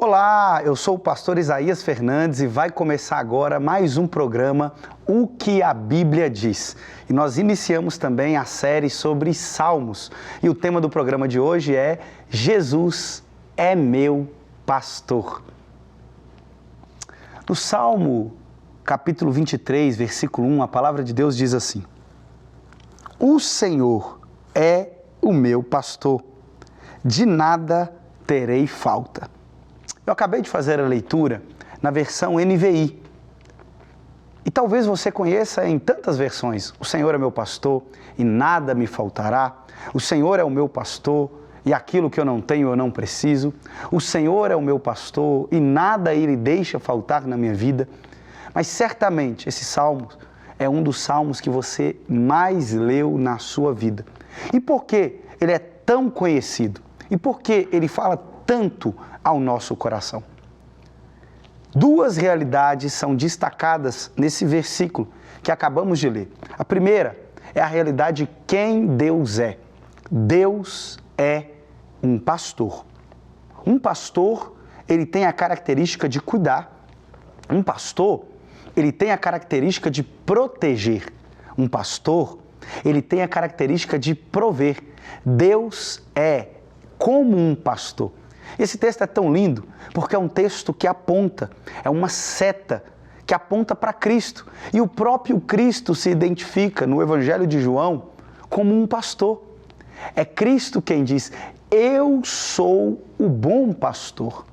Olá, eu sou o pastor Isaías Fernandes e vai começar agora mais um programa O que a Bíblia Diz. E nós iniciamos também a série sobre Salmos. E o tema do programa de hoje é Jesus é meu pastor. No Salmo capítulo 23, versículo 1, a palavra de Deus diz assim: O Senhor é o meu pastor, de nada terei falta. Eu acabei de fazer a leitura na versão NVI. E talvez você conheça em tantas versões. O Senhor é meu pastor e nada me faltará. O Senhor é o meu pastor e aquilo que eu não tenho eu não preciso. O Senhor é o meu pastor e nada Ele deixa faltar na minha vida. Mas certamente esse salmo é um dos salmos que você mais leu na sua vida. E por que ele é tão conhecido? E por que ele fala tanto ao nosso coração? Duas realidades são destacadas nesse versículo que acabamos de ler. A primeira é a realidade de quem Deus é. Deus é um pastor. Um pastor, ele tem a característica de cuidar. Um pastor, ele tem a característica de proteger. Um pastor, ele tem a característica de prover. Deus é como um pastor. Esse texto é tão lindo porque é um texto que aponta, é uma seta que aponta para Cristo. E o próprio Cristo se identifica no Evangelho de João como um pastor. É Cristo quem diz: eu sou o bom pastor.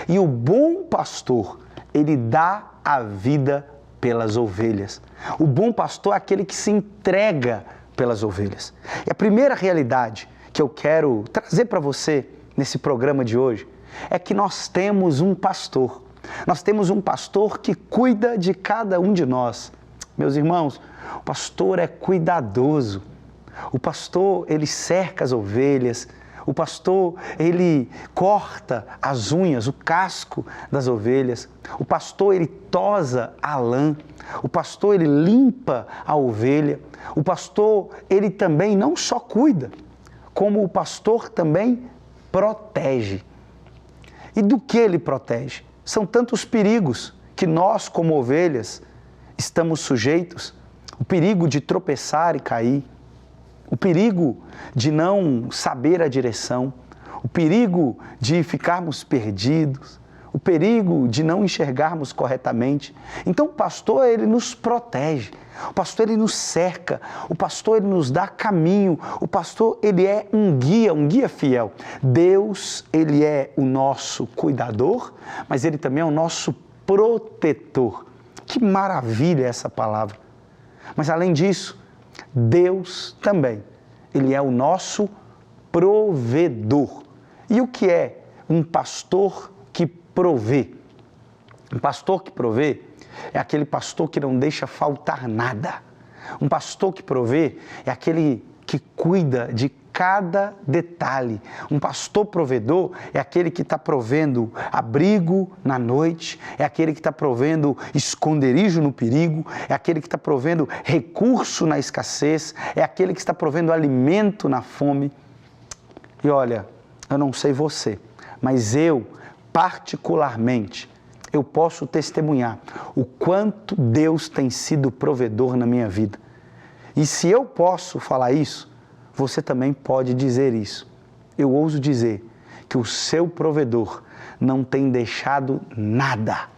E o bom pastor, ele dá a vida pelas ovelhas. O bom pastor é aquele que se entrega pelas ovelhas. E a primeira realidade que eu quero trazer para você nesse programa de hoje é que nós temos um pastor. Nós temos um pastor que cuida de cada um de nós. Meus irmãos, o pastor é cuidadoso. O pastor, ele cerca as ovelhas. O pastor, ele corta as unhas, o casco das ovelhas. O pastor, ele tosa a lã. O pastor, ele limpa a ovelha. O pastor, ele também não só cuida, como o pastor também protege. E do que ele protege? São tantos perigos que nós, como ovelhas, estamos sujeitos. O perigo de tropeçar e cair, o perigo de não saber a direção, o perigo de ficarmos perdidos, o perigo de não enxergarmos corretamente. Então o pastor, ele nos protege, o pastor, ele nos cerca, o pastor, ele nos dá caminho, o pastor, ele é um guia fiel. Deus, ele é o nosso cuidador, mas ele também é o nosso protetor. Que maravilha essa palavra! Mas além disso, Deus também, ele é o nosso provedor. E o que é um pastor que provê? Um pastor que provê é aquele pastor que não deixa faltar nada. Um pastor que provê é aquele que cuida de cada detalhe. Um pastor provedor é aquele que está provendo abrigo na noite, é aquele que está provendo esconderijo no perigo, é aquele que está provendo recurso na escassez, é aquele que está provendo alimento na fome. E olha, eu não sei você, mas eu, particularmente, eu posso testemunhar o quanto Deus tem sido provedor na minha vida. E se eu posso falar isso, você também pode dizer isso. Eu ouso dizer que o seu provedor não tem deixado nada,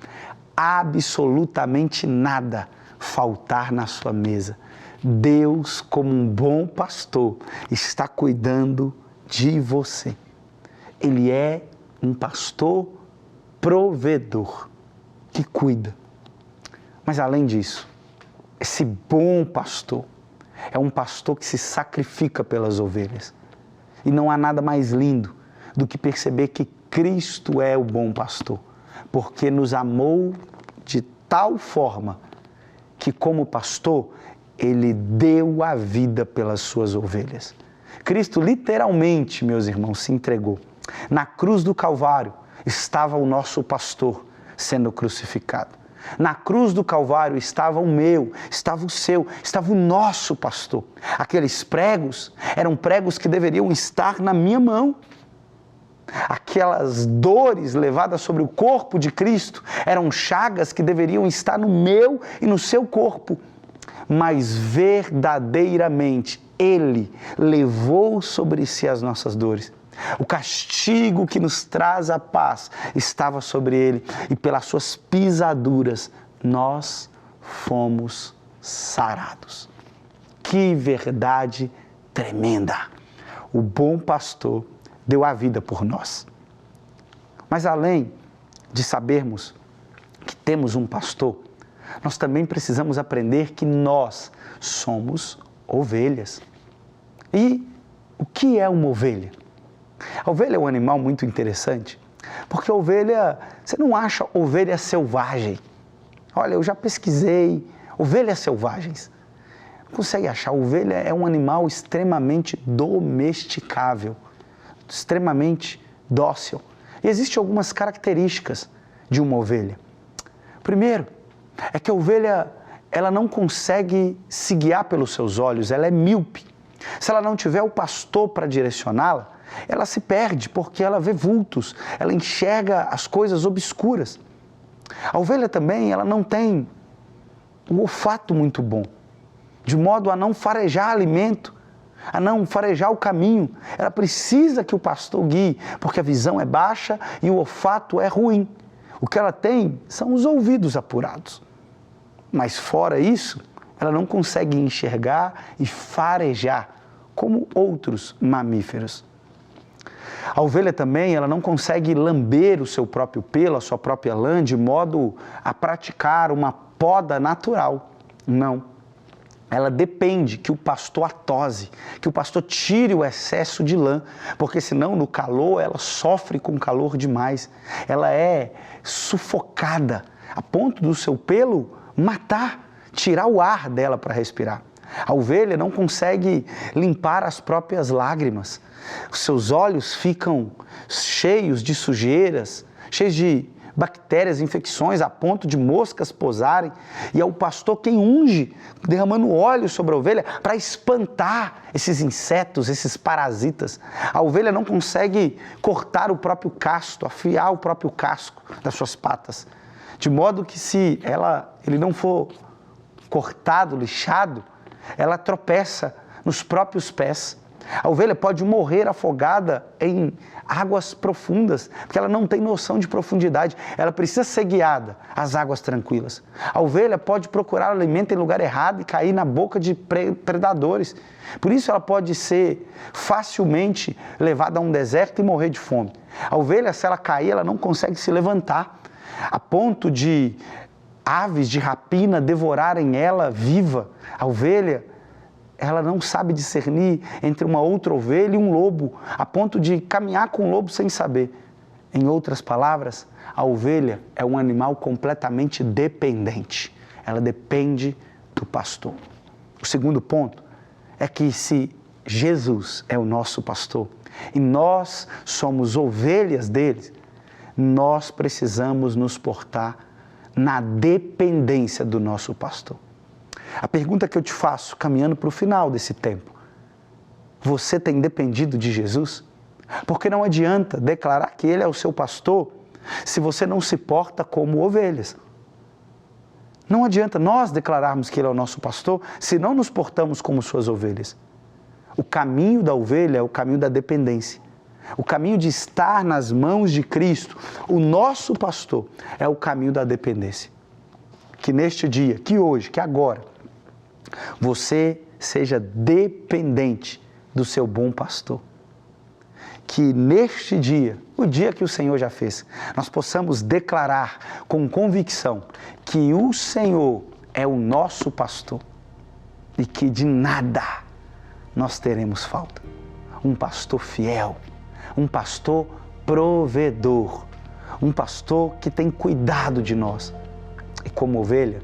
absolutamente nada, faltar na sua mesa. Deus, como um bom pastor, está cuidando de você. Ele é um pastor provedor que cuida. Mas além disso, esse bom pastor é um pastor que se sacrifica pelas ovelhas. E não há nada mais lindo do que perceber que Cristo é o bom pastor, porque nos amou de tal forma que, como pastor, ele deu a vida pelas suas ovelhas. Cristo literalmente, meus irmãos, se entregou. Na cruz do Calvário estava o nosso pastor sendo crucificado. Na cruz do Calvário estava o meu, estava o seu, estava o nosso pastor. Aqueles pregos eram pregos que deveriam estar na minha mão. Aquelas dores levadas sobre o corpo de Cristo eram chagas que deveriam estar no meu e no seu corpo. Mas verdadeiramente Ele levou sobre si as nossas dores. O castigo que nos traz a paz estava sobre Ele, e pelas suas pisaduras nós fomos sarados. Que verdade tremenda! O bom pastor deu a vida por nós. Mas além de sabermos que temos um pastor, nós também precisamos aprender que nós somos ovelhas. E o que é uma ovelha? A ovelha é um animal muito interessante, porque a ovelha, você não acha ovelha selvagem. Olha, eu já pesquisei ovelhas selvagens. Não consegue achar. Ovelha é um animal extremamente domesticável, extremamente dócil. E existem algumas características de uma ovelha. Primeiro, é que a ovelha, ela não consegue se guiar pelos seus olhos, ela é míope. Se ela não tiver o pastor para direcioná-la, ela se perde porque ela vê vultos, ela enxerga as coisas obscuras. A ovelha também, ela não tem um olfato muito bom, de modo a não farejar alimento, a não farejar o caminho. Ela precisa que o pastor guie, porque a visão é baixa e o olfato é ruim. O que ela tem são os ouvidos apurados. Mas fora isso, ela não consegue enxergar e farejar como outros mamíferos. A ovelha também, ela não consegue lamber o seu próprio pelo, a sua própria lã, de modo a praticar uma poda natural. Não. Ela depende que o pastor a tose, que o pastor tire o excesso de lã, porque senão no calor ela sofre com calor demais. Ela é sufocada a ponto do seu pelo matar, tirar o ar dela para respirar. A ovelha não consegue limpar as próprias lágrimas. Os seus olhos ficam cheios de sujeiras, cheios de bactérias, infecções, a ponto de moscas pousarem. E é o pastor quem unge, derramando óleo sobre a ovelha para espantar esses insetos, esses parasitas. A ovelha não consegue cortar o próprio casto, afiar o próprio casco das suas patas. De modo que se ele não for cortado, lixado, ela tropeça nos próprios pés. A ovelha pode morrer afogada em águas profundas, porque ela não tem noção de profundidade. Ela precisa ser guiada às águas tranquilas. A ovelha pode procurar alimento em lugar errado e cair na boca de predadores. Por isso ela pode ser facilmente levada a um deserto e morrer de fome. A ovelha, se ela cair, ela não consegue se levantar, a ponto de aves de rapina devorarem ela viva. A ovelha, ela não sabe discernir entre uma outra ovelha e um lobo, a ponto de caminhar com o lobo sem saber. Em outras palavras, a ovelha é um animal completamente dependente. Ela depende do pastor. O segundo ponto é que se Jesus é o nosso pastor e nós somos ovelhas dele, nós precisamos nos portar na dependência do nosso pastor. A pergunta que eu te faço, caminhando para o final desse tempo: você tem dependido de Jesus? Porque não adianta declarar que Ele é o seu pastor se você não se porta como ovelhas. Não adianta nós declararmos que Ele é o nosso pastor se não nos portamos como suas ovelhas. O caminho da ovelha é o caminho da dependência. O caminho de estar nas mãos de Cristo, o nosso pastor, é o caminho da dependência. Que neste dia, que hoje, que agora, você seja dependente do seu bom pastor. Que neste dia, o dia que o Senhor já fez, nós possamos declarar com convicção que o Senhor é o nosso pastor e que de nada nós teremos falta. Um pastor fiel, um pastor provedor, um pastor que tem cuidado de nós. E como ovelha,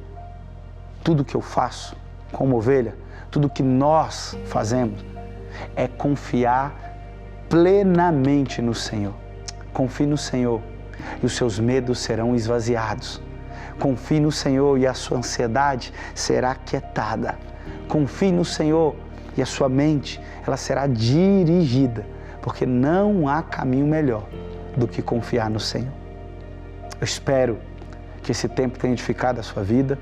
tudo que eu faço, como ovelha, tudo que nós fazemos é confiar plenamente no Senhor. Confie no Senhor e os seus medos serão esvaziados. Confie no Senhor e a sua ansiedade será aquietada. Confie no Senhor e a sua mente, ela será dirigida porque não há caminho melhor do que confiar no Senhor. Eu espero que esse tempo tenha edificado a sua vida.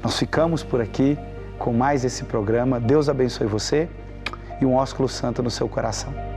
Nós ficamos por aqui com mais esse programa. Deus abençoe você e um ósculo santo no seu coração.